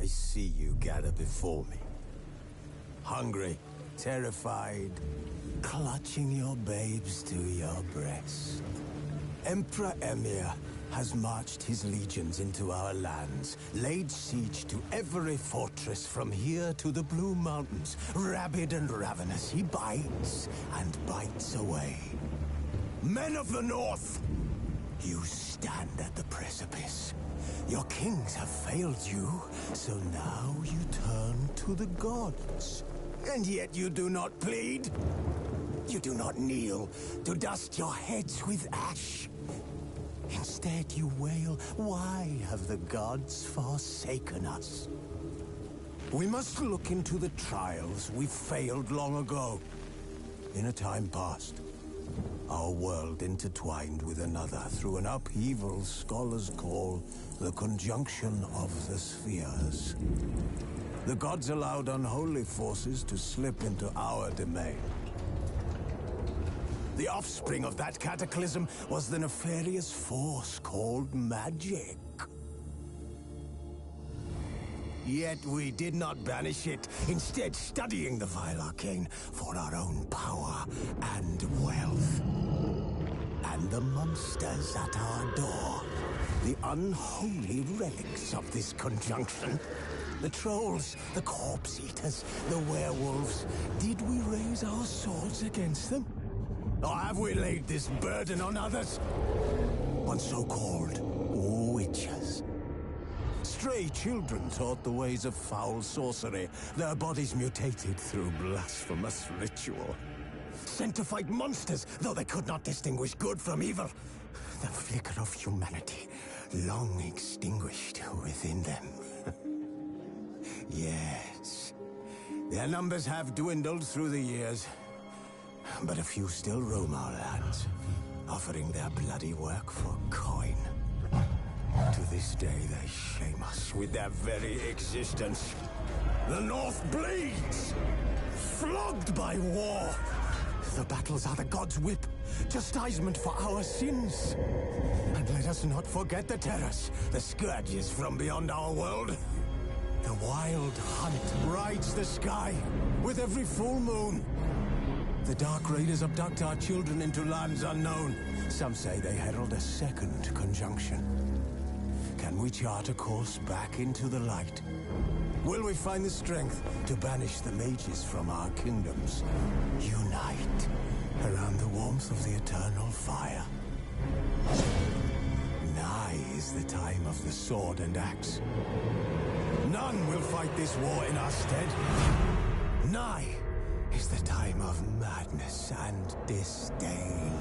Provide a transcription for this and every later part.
I see you gather before me. Hungry, terrified, clutching your babes to your breast. Emperor Emhyr has marched his legions into our lands, laid siege to every fortress from here to the Blue Mountains. Rabid and ravenous, he bites and bites away. Men of the North, you stand at the precipice. Your kings have failed you, so now you turn to the gods. And yet you do not plead. You do not kneel to dust your heads with ash. Instead you wail, why have the gods forsaken us? We must look into the trials we failed long ago. In a time past, our world intertwined with another through an upheaval scholars call the conjunction of the spheres. The gods allowed unholy forces to slip into our domain. The offspring of that cataclysm was the nefarious force called magic. Yet we did not banish it, instead studying the vile arcane for our own power and wealth. And the monsters at our door, the unholy relics of this conjunction. The trolls, the corpse eaters, the werewolves. Did we raise our swords against them? Or have we laid this burden on others? On so-called witches. Stray children taught the ways of foul sorcery, their bodies mutated through blasphemous ritual. Sent to fight monsters, though they could not distinguish good from evil. The flicker of humanity, long extinguished within them. Yes, their numbers have dwindled through the years. But a few still roam our lands, offering their bloody work for coin. To this day, they shame us with their very existence. The North bleeds, flogged by war. The battles are the gods' whip, chastisement for our sins. And let us not forget the terrors, the scourges from beyond our world. The wild hunt rides the sky with every full moon. The Dark Raiders abduct our children into lands unknown. Some say they herald a second conjunction. Can we chart a course back into the light? Will we find the strength to banish the mages from our kingdoms? Unite around the warmth of the eternal fire. Nigh is the time of the sword and axe. None will fight this war in our stead. Nigh is the time of madness and disdain.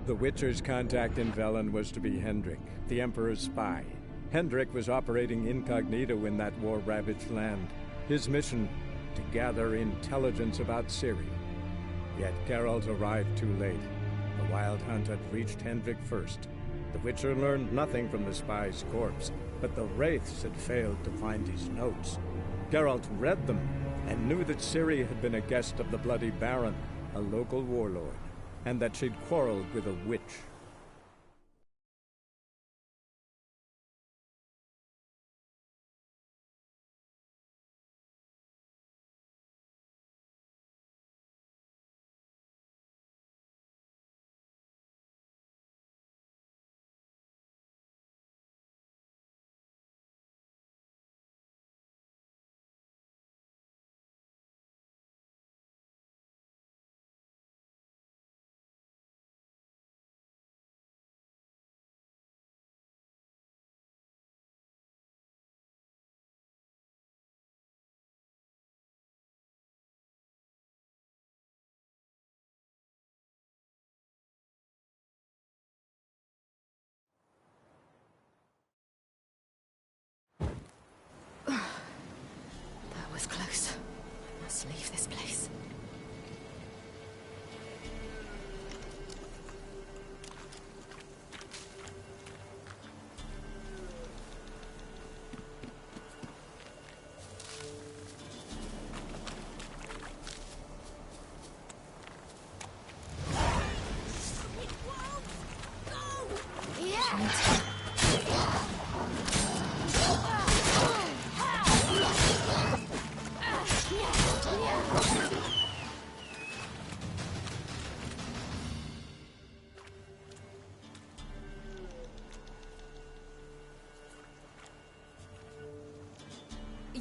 The Witcher's contact in Velen was to be Hendrik, the Emperor's spy. Hendrik was operating incognito in that war-ravaged land. His mission, to gather intelligence about Ciri. Yet Geralt arrived too late. The Wild Hunt had reached Hendrik first. The Witcher learned nothing from the spy's corpse, but the Wraiths had failed to find his notes. Geralt read them, and knew that Ciri had been a guest of the Bloody Baron, a local warlord, and that she'd quarreled with a witch. That was close. I must leave this place.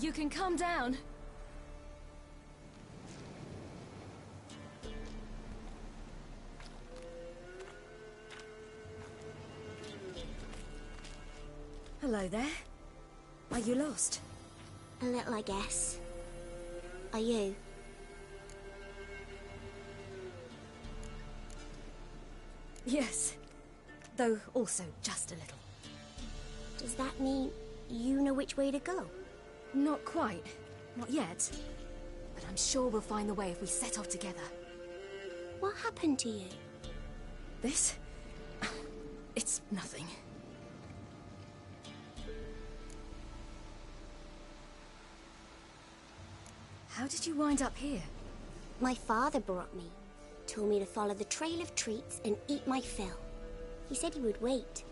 You can calm down. Hello there. Are you lost? A little, I guess. Are you? Yes. Though also just a little. Does that mean you know which way to go? Not quite. Not yet. But I'm sure we'll find the way if we set off together. What happened to you? This? It's nothing. How did you wind up here? My father brought me. Told me to follow the trail of treats and eat my fill. He said he would wait.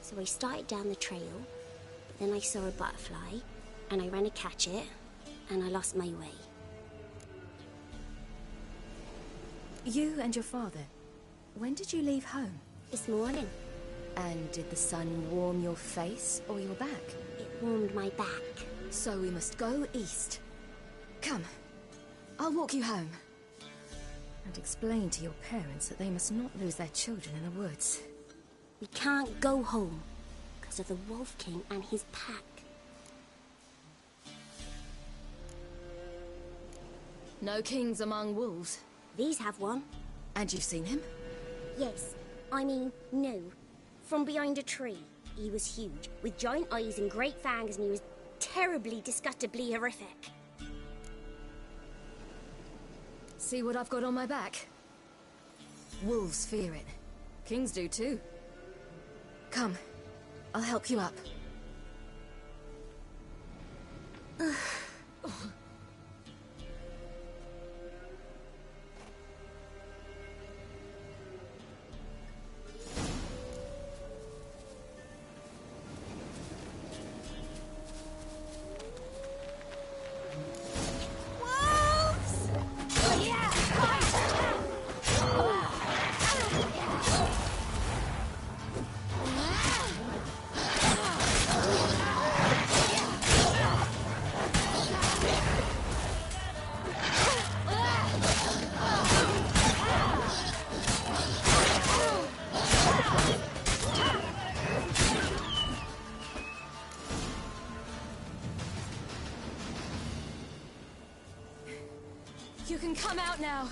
So I started down the trail, but then I saw a butterfly, and I ran to catch it, and I lost my way. You and your father, when did you leave home? This morning, And did the sun warm your face or your back? it warmed my back. So we must go east. Come, I'll walk you home. And explain to your parents that they must not lose their children in the woods. We can't go home, because of the Wolf King and his pack. No kings among wolves. These have one. And you've seen him? Yes, I mean, no. From behind a tree. He was huge, with giant eyes and great fangs, and he was terribly, disgustingly horrific. See what I've got on my back? Wolves fear it. Kings do too. Come, I'll help you up. You can come out now.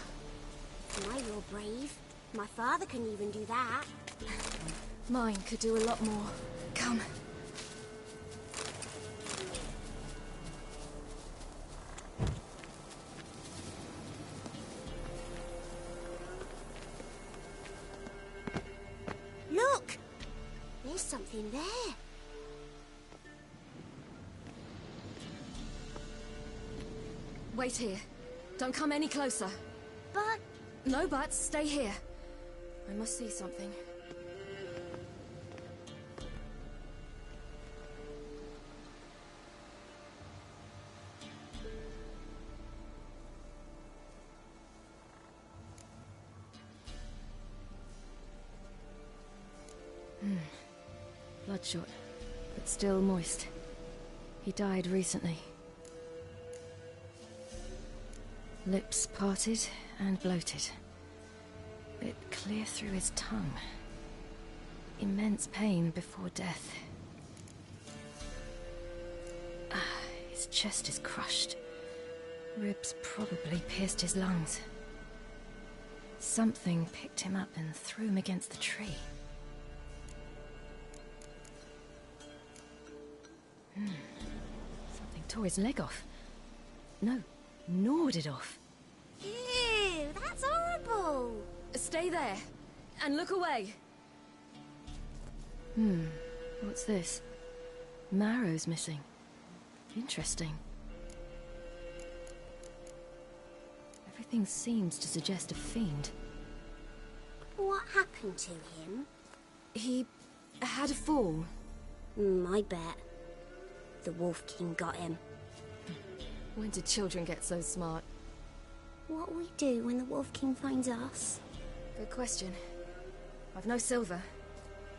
Am I real brave? My father couldn't even do that. Mine could do a lot more. Come. Look! There's something there. Wait here. Don't come any closer. But No buts. Stay here. I must see something. Bloodshot, but still moist. He died recently. Lips parted and bloated. Bit clear through his tongue. Immense pain before death. His chest is crushed. Ribs probably pierced his lungs. Something picked him up and threw him against the tree. Something tore his leg off. No, gnawed it off. ew, that's horrible. Stay there, and look away. What's this? Marrow's missing. Interesting. Everything seems to suggest a fiend. What happened to him? He had a fall. I bet. The Wolf King got him. When did children get so smart? What'll we do when the Wolf King finds us? Good question. I've no silver,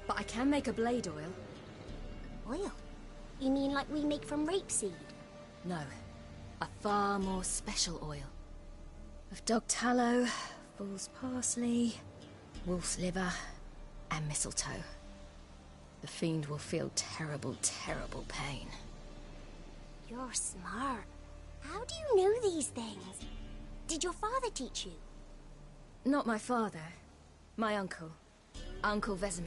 but I can make a blade oil. Oil? You mean like we make from rapeseed? No. A far more special oil. Of dog tallow, fool's parsley, wolf's liver, and mistletoe. The fiend will feel terrible, terrible pain. You're smart. How do you know these things? Did your father teach you? Not my father. My uncle. Uncle Vesemir.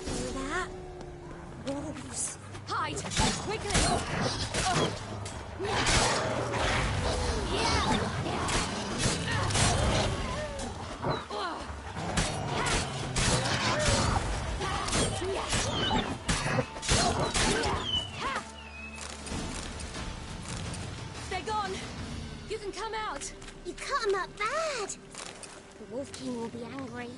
Hear that? Wolves. Hide! Quickly! They're gone! You can come out! You cut him up bad. The Wolf King will be angry.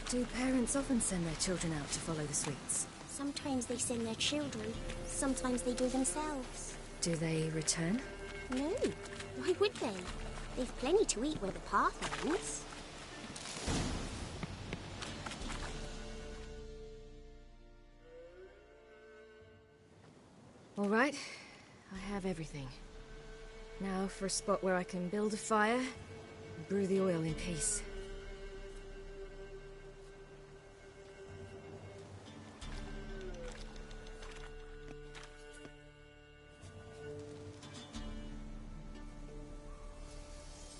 Do parents often send their children out to follow the sweets? Sometimes they send their children, sometimes they do themselves. Do they return? No, why would they? They've plenty to eat where the path ends. All right, I have everything. Now for a spot where I can build a fire and brew the oil in peace.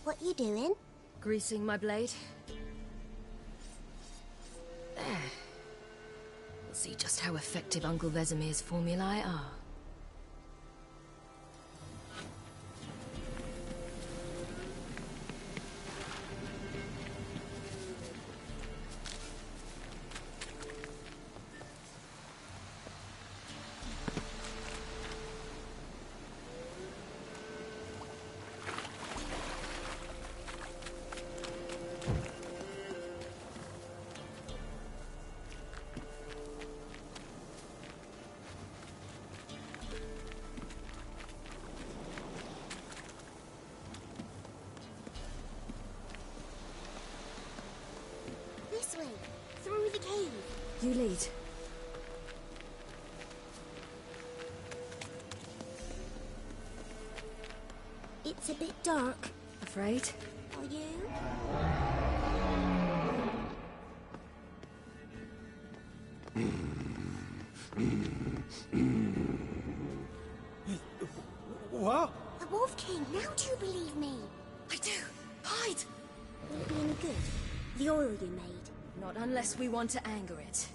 What you doing? Greasing my blade. There. We'll see just how effective Uncle Vesemir's formulae are. This way, through the cave. You lead. It's a bit dark. Afraid? Are you? What? The Wolf King, now do you believe me? I do. Hide! Will it be any good? The oil you made? Not unless we want to anger it.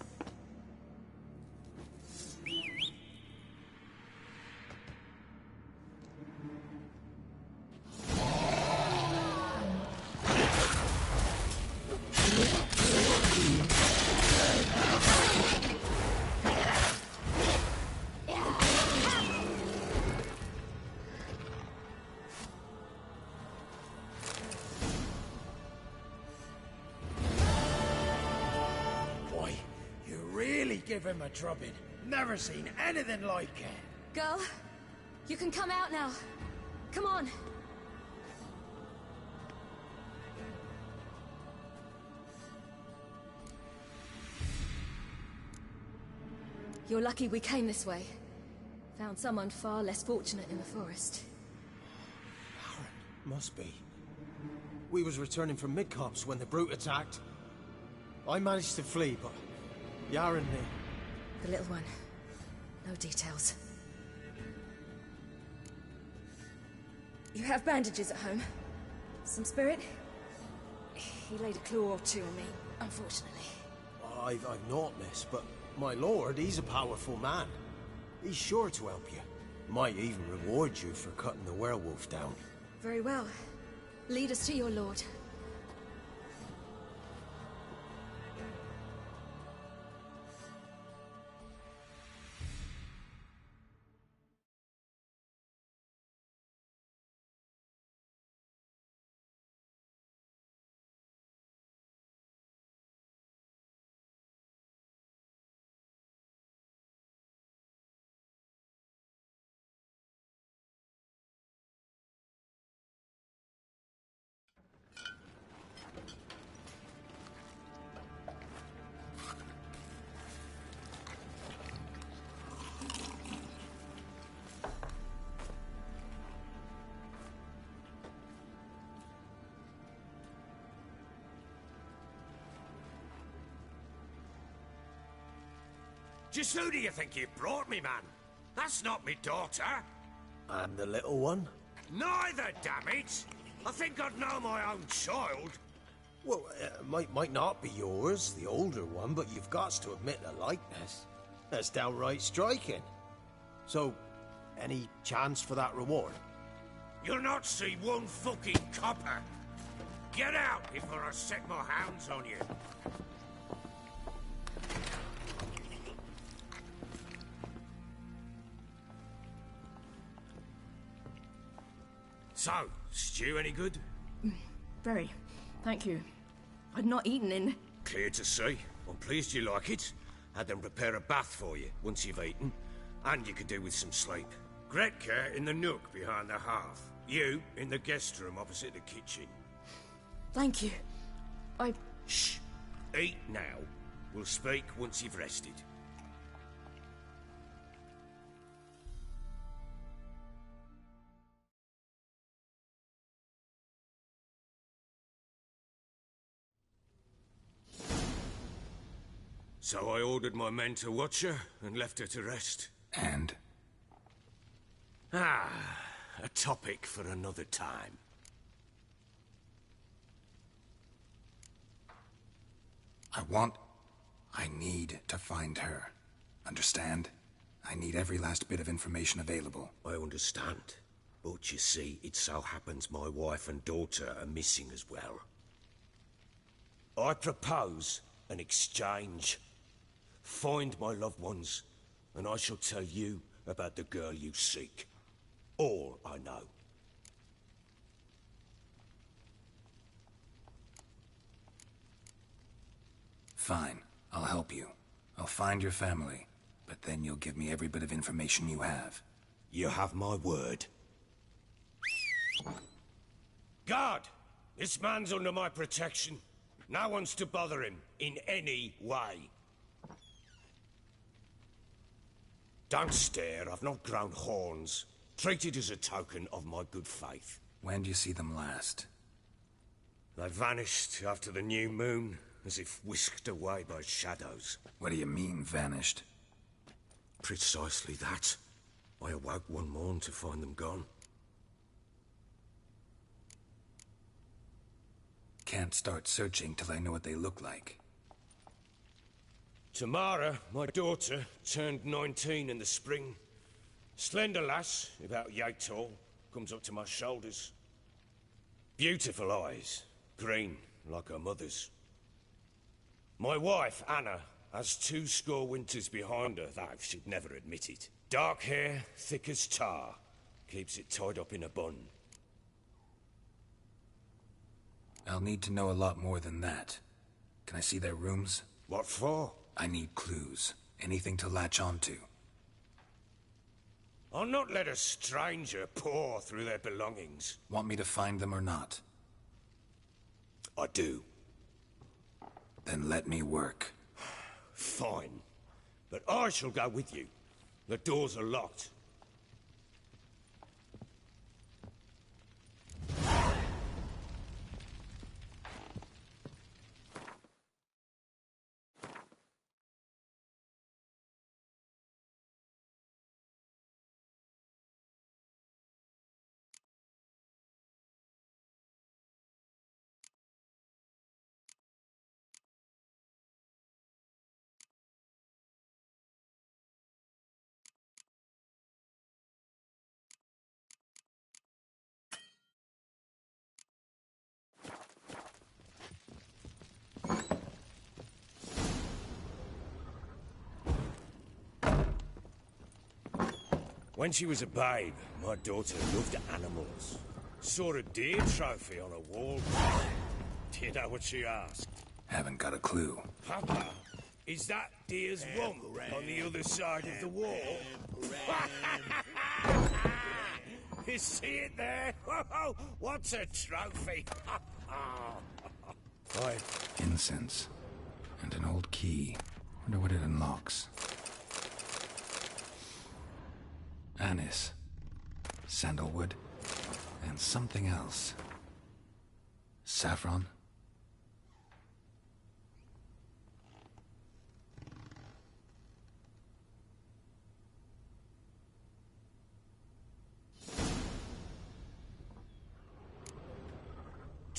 Give him a drubbing. Never seen anything like it. Girl, you can come out now. Come on. You're lucky we came this way. Found someone far less fortunate in the forest. Aaron, must be. We was returning from Midcops when the brute attacked. I managed to flee, but Yaren knew. The little one. No details. You have bandages at home? Some spirit? He laid a claw or two on me, unfortunately. I've naught, miss, but my lord, he's a powerful man. He's sure to help you. Might even reward you for cutting the werewolf down. Very well. Lead us to your lord. Just who do you think you've brought me, man? That's not me daughter. And the little one? Neither, damn it! I think I'd know my own child. Well, might not be yours, the older one, but you've got to admit the likeness. That's downright striking. So, any chance for that reward? You'll not see one fucking copper. Get out before I set my hounds on you. So, stew any good? Very. Thank you. I'd not eaten in... Clear to see. I'm pleased you like it. Had them prepare a bath for you once you've eaten. And you could do with some sleep. Gretka in the nook behind the hearth. You in the guest room opposite the kitchen. Thank you. Shh. Eat now. We'll speak once you've rested. So I ordered my men to watch her and left her to rest. And? A topic for another time. I need to find her. Understand? I need every last bit of information available. I understand. But you see, it so happens my wife and daughter are missing as well. I propose an exchange. Find my loved ones, and I shall tell you about the girl you seek. All I know. Fine. I'll help you. I'll find your family, but then you'll give me every bit of information you have. You have my word. Guard! This man's under my protection. No one's to bother him in any way. Don't stare, I've not grown horns. Treat it as a token of my good faith. When do you see them last? They vanished after the new moon, as if whisked away by shadows. What do you mean, vanished? Precisely that. I awoke one morn to find them gone. Can't start searching till I know what they look like. Tamara, my daughter, turned 19 in the spring. Slender lass, about yay tall, comes up to my shoulders. Beautiful eyes, green like her mother's. My wife, Anna, has 20 winters behind her, though she'd never admit it. Dark hair, thick as tar, keeps it tied up in a bun. I'll need to know a lot more than that. Can I see their rooms? What for? I need clues. Anything to latch onto. I'll not let a stranger pore through their belongings. Want me to find them or not? I do. Then let me work. Fine. But I shall go with you. The doors are locked. When she was a babe, my daughter loved animals. Saw a deer trophy on a wall. Do you know what she asked? Haven't got a clue. Papa, is that deer's rump on the other side of the wall? You see it there? What's a trophy? Incense. And an old key. Wonder what it unlocks. Anise. Sandalwood. And something else. Saffron.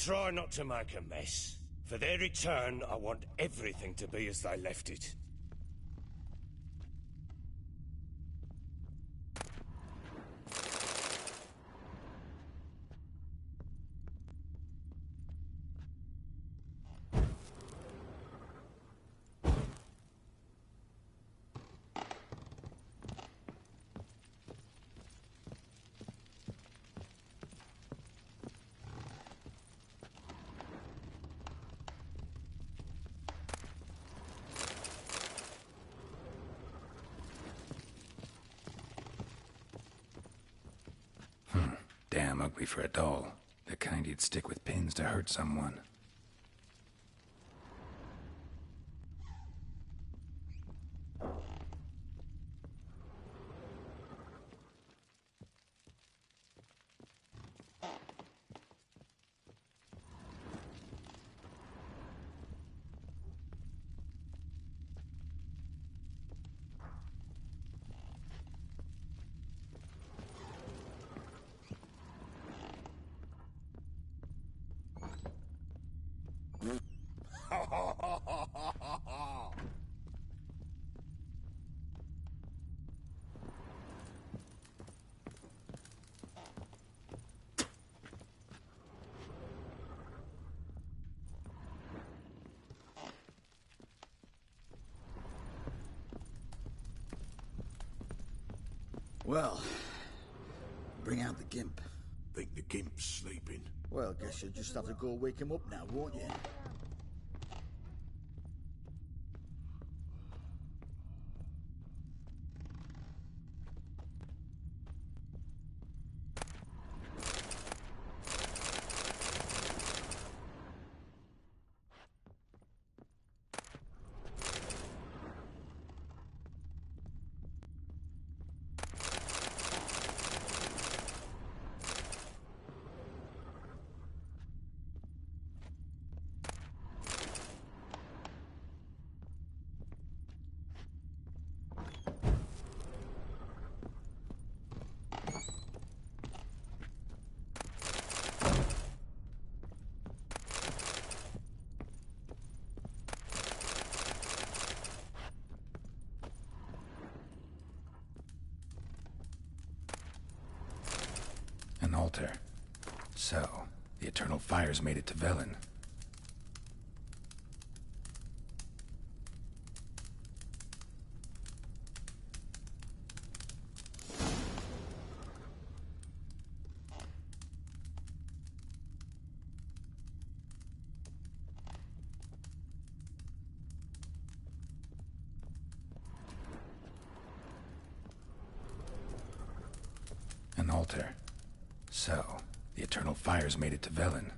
try not to make a mess. For their return, I want everything to be as they left it. Damn ugly for a doll. The kind you'd stick with pins to hurt someone. Well, bring out the gimp. Think the gimp's sleeping? Well, guess you'll just have to go wake him up now, won't you? An altar. So, the Eternal Fires made it to Velen. An altar. So, the Eternal Fires made it to Velen.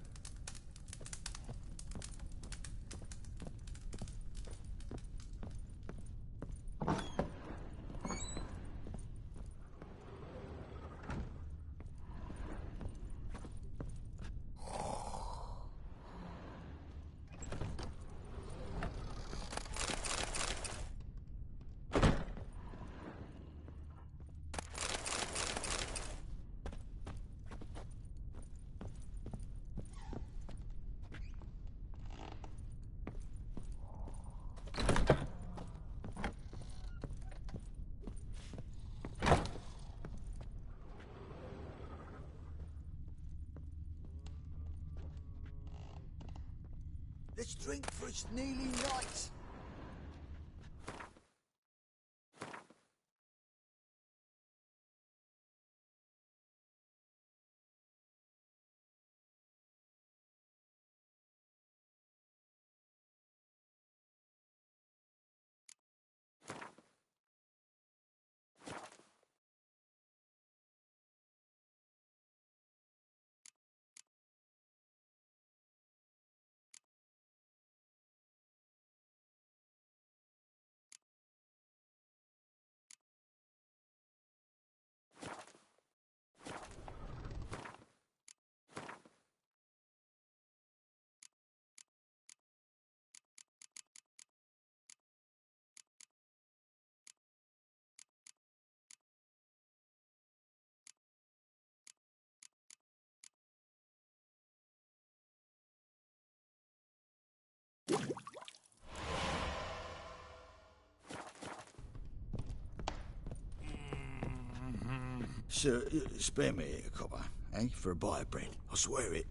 Let's drink for it's nearly night. Sir, spare me a copper, eh? For a bite of bread. I swear it.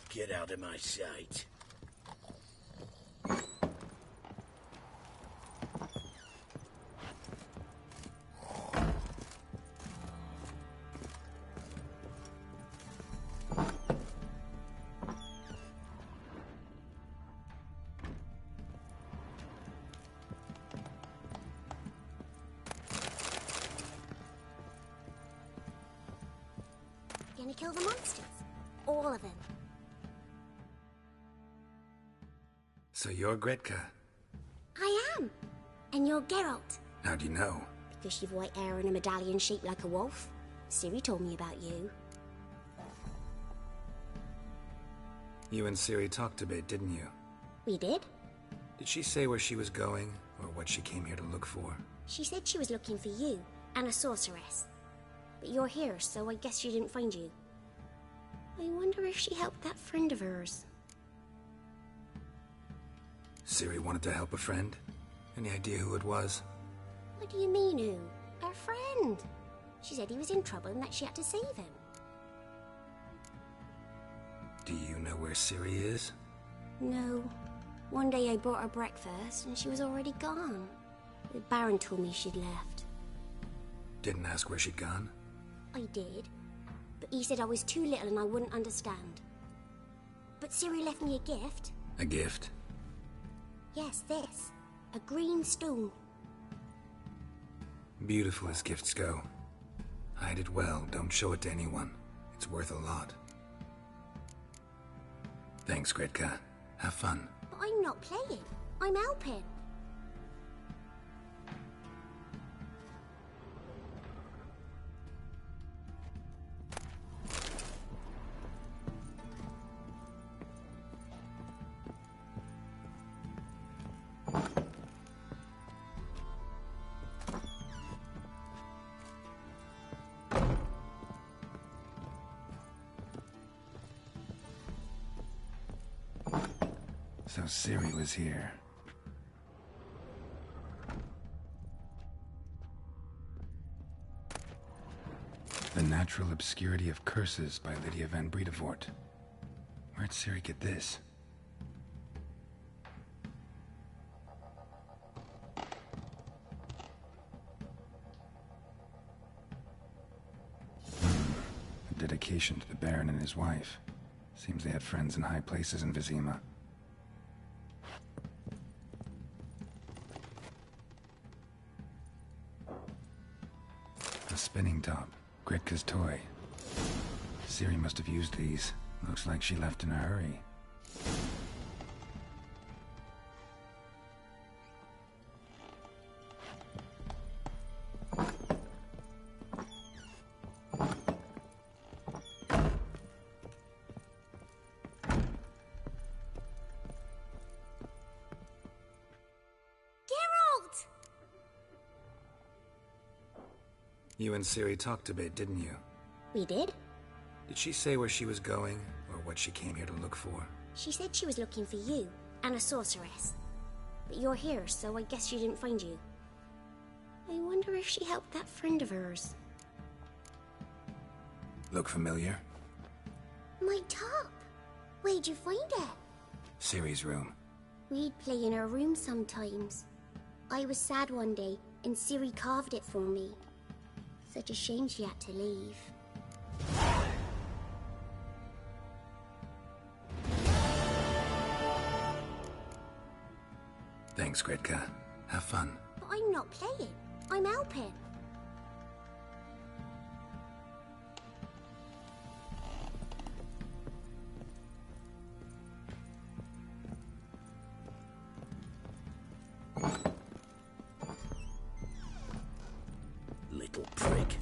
Get out of my sight. Gonna kill the monsters? All of them. So you're Gretka? I am. And you're Geralt. How do you know? Because you've white hair and a medallion shaped like a wolf. Ciri told me about you. You and Ciri talked a bit, didn't you? We did? Did she say where she was going, or what she came here to look for? She said she was looking for you, and a sorceress. But you're here, so I guess she didn't find you. I wonder if she helped that friend of hers. Ciri wanted to help a friend? Any idea who it was? What do you mean, who? Her friend. She said he was in trouble and that she had to save him. Do you know where Ciri is? No. One day I brought her breakfast and she was already gone. The Baron told me she'd left. Didn't ask where she'd gone? I did. But he said I was too little and I wouldn't understand. But Ciri left me a gift. A gift? Yes, this. A green stone. Beautiful as gifts go. Hide it well, don't show it to anyone. It's worth a lot. Thanks, Gretka. Have fun. But I'm not playing. I'm helping. So Ciri was here. The Natural Obscurity of Curses by Lydia van Bredevoort. Where'd Ciri get this? A dedication to the Baron and his wife. Seems they had friends in high places in Vizima. A spinning top. Gretka's toy. Ciri must have used these. Looks like she left in a hurry. You and Ciri talked a bit, didn't you? We did? Did she say where she was going, or what she came here to look for? She said she was looking for you, and a sorceress. But you're here, so I guess she didn't find you. I wonder if she helped that friend of hers. Look familiar? My top! Where'd you find it? Ciri's room. We'd play in her room sometimes. I was sad one day, and Ciri carved it for me. Such a shame she had to leave. Thanks, Gridka. Have fun. But I'm not playing. I'm helping. Little prick.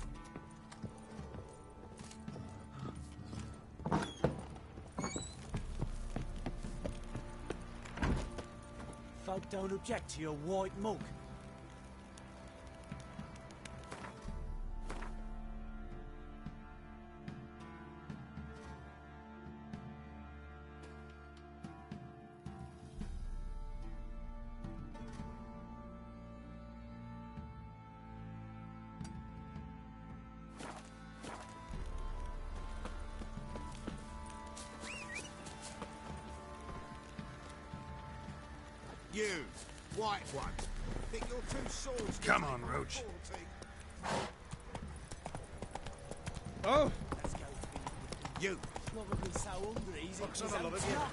Folk don't object to your white mug. You, white one. Think your two swords... Come on, Roach. Oh! You, Probably so hungry he's looks eating on a his lot own of tongue.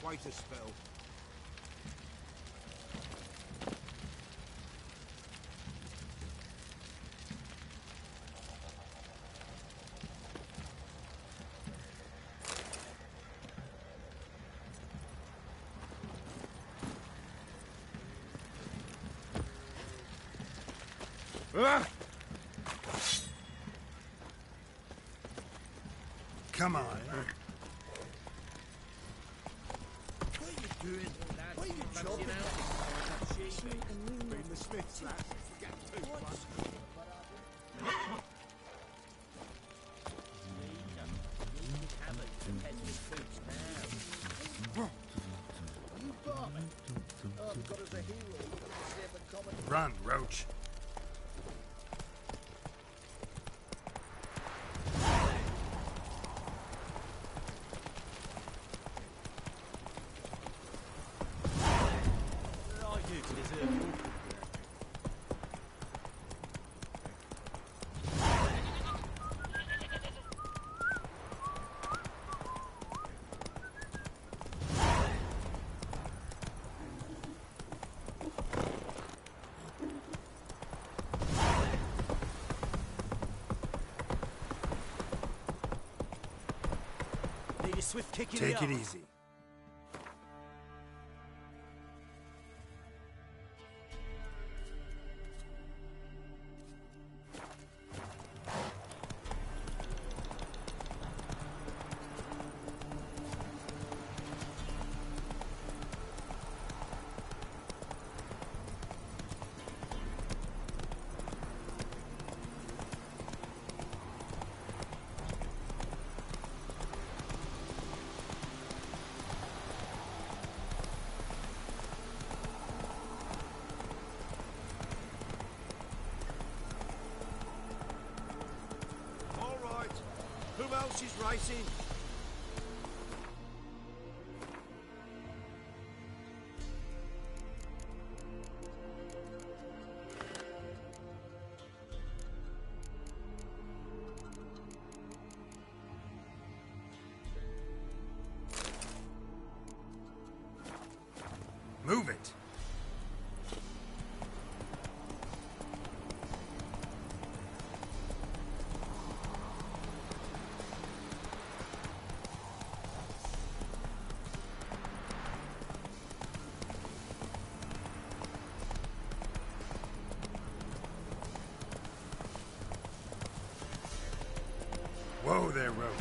you. Wait a spell. Ah! Come on. What are you doing? What are you chopping? Been the Smiths, lads. Forget too much. Run, Roach. What did I do to deserve your good? Need a swift kick in Take the it arse. easy. All right. Who else is racing? Move it. Whoa there, Roach.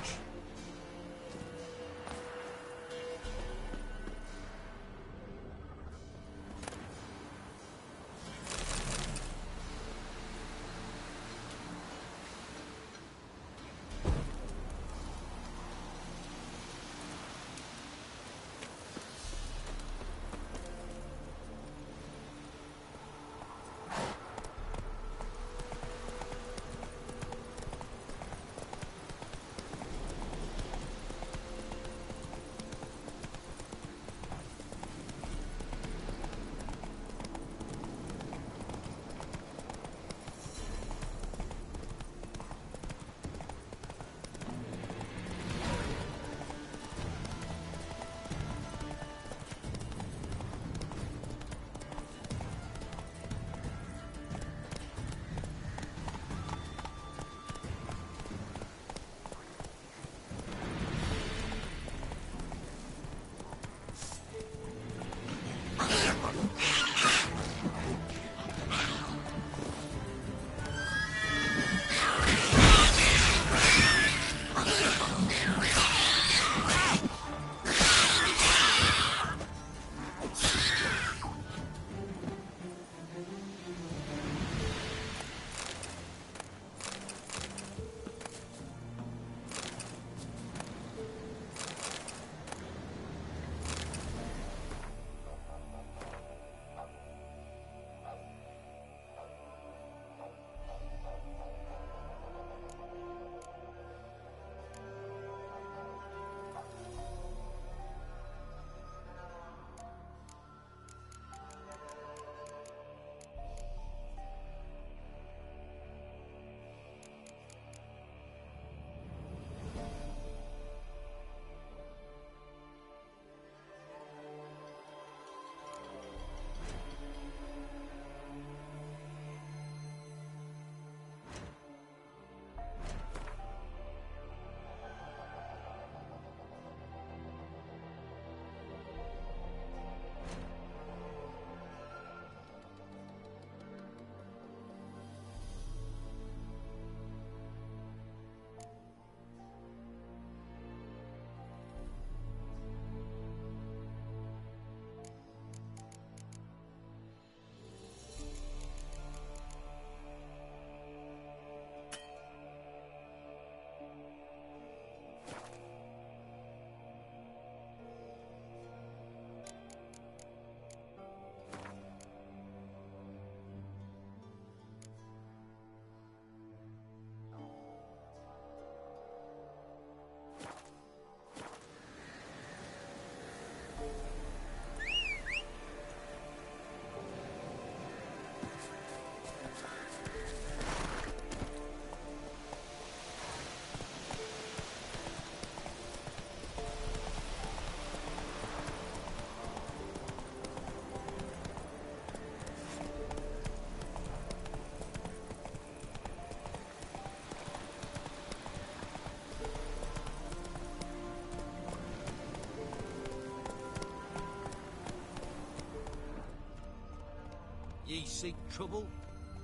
Ye seek trouble?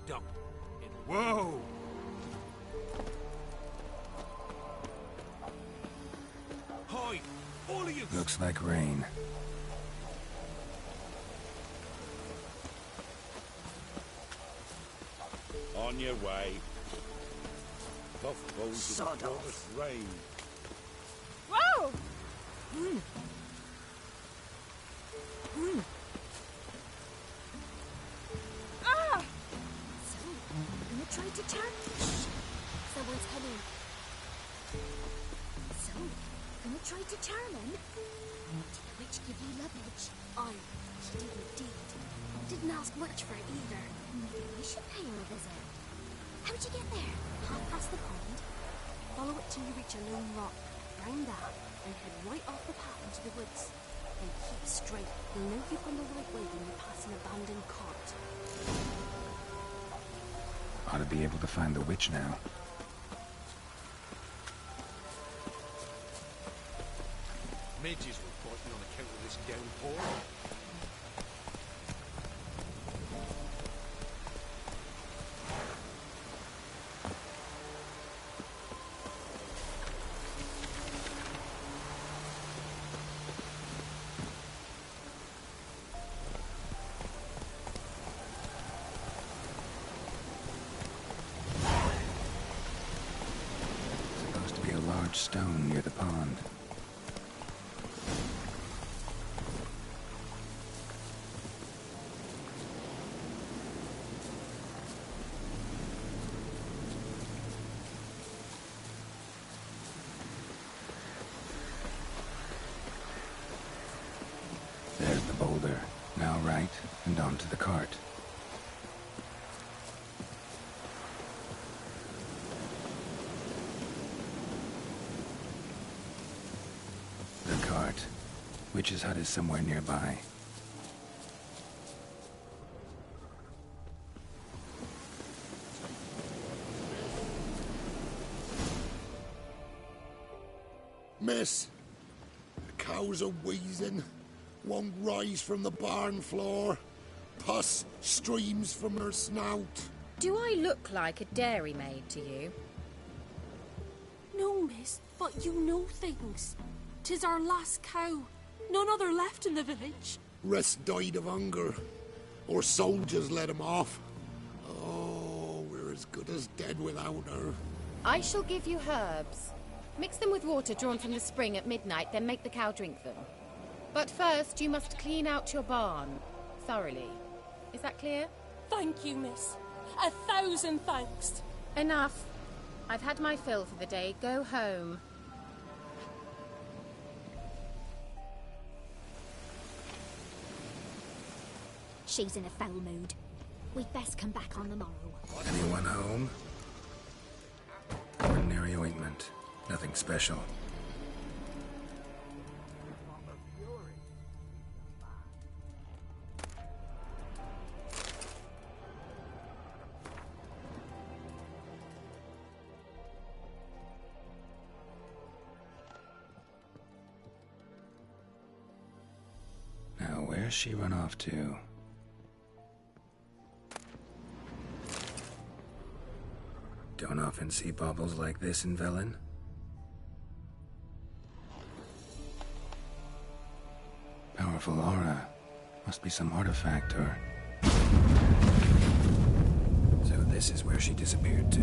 Don't. Whoa! Hi, all of you! Looks like rain. On your way. Puffballs Sod of off. rain. Whoa! Ah! So, gonna try to turn? Someone's coming. So, gonna try to charm him? Did the witch give you luggage? Aye, she did indeed. Didn't ask much for it either. Maybe we should pay her a visit. How'd you get there? Half past the pond. Follow it till you reach a lone rock. Round that, and head right off the path into the woods. And keep straight. You'll know you've gone the right way when you pass an abandoned cart. Ought to be able to find the witch now. Midges were fighting on account of this downpour. Supposed to be a large stone near the pond. There's the boulder. Now right, and onto the cart. The cart. Witch's hut is somewhere nearby. Miss, the cows are wheezing. Won't rise from the barn floor. Pus streams from her snout. Do I look like a dairymaid to you? No, miss, but you know things. 'Tis our last cow. None other left in the village. Rest died of hunger. Or soldiers let him off. Oh, we're as good as dead without her. I shall give you herbs. Mix them with water drawn from the spring at midnight, then make the cow drink them. But first, you must clean out your barn thoroughly. Is that clear? Thank you, miss. 1,000 thanks. Enough. I've had my fill for the day. Go home. She's in a foul mood. We'd best come back on the morrow. Anyone home? Ordinary ointment. Nothing special. Now, where's she run off to? Don't often see baubles like this in Velen. Powerful aura. Must be some artifact or... So this is where she disappeared to.